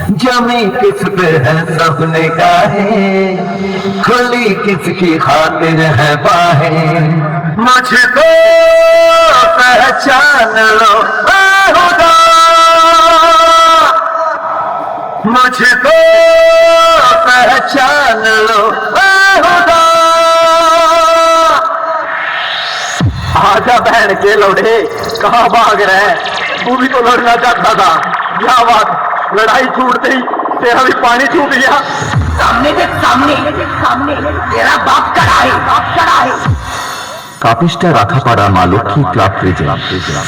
जमी किस पे है सबने गाहें, खुली किसकी खातिर है बाहें। मुझको पहचान लो ऐ खुदा, मुझको पहचान लो ऐ खुदा। आजा बहन के लौड़े, कहाँ भाग रहे? तू भी तो लड़ना चाहता था। क्या बात, लड़ाई छूटते ही तेरा भी पानी छूट गया। सामने देख, सामने तेरा बाप खड़ा है। Kapista Rakhapara Ma Lakshmi club present.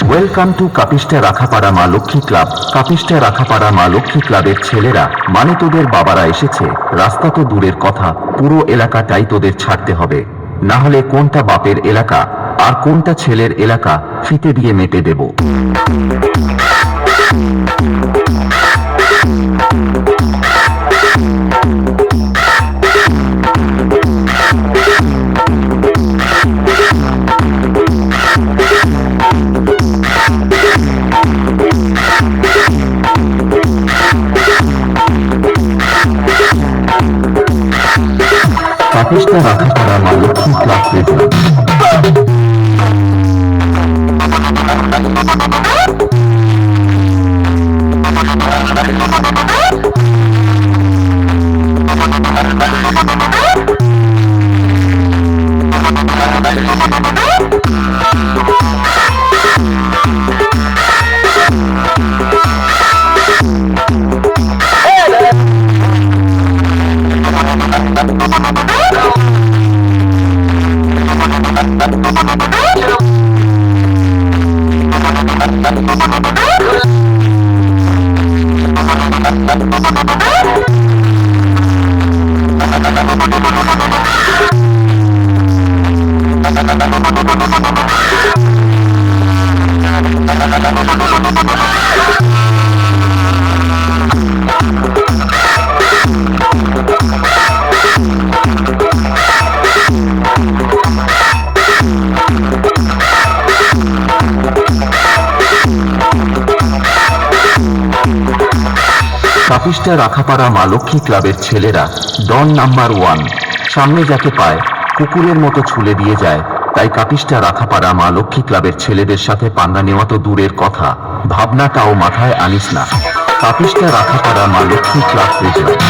Welcome to Kapista Rakhapara Ma Lakshmi club. Kapista Rakhapara Ma Lakshmi ক্লাবের ছেলেরা মানে তোদের বাবারা এসেছে। রাস্তা তো দূরের কথা, পুরো এলাকাটাই তোদের ছাড়তে হবে, না হলে কোনটা বাপের এলাকা আর কোনটা ছেলের এলাকা ফিতে দিয়ে মেপে দেব। Kapista Rakhapara Ma Lakshmi club present. কাপিস্টা রাখাপাড়া মা লক্ষ্মী ক্লাবের ছেলেরা ডন নাম্বার 1, সামনে যাকে পায় কুকুরের মতো ছুলে দিয়ে যায়। তাই কাপিস্টা রাখাপাড়া মা লক্ষ্মী ক্লাবের ছেলেদের সাথে পাঙ্গা নেওয়া তো দূরের কথা, ভাবনাটাও মাথায় আনিস না। Kapista Rakhapara Ma Lakshmi club present.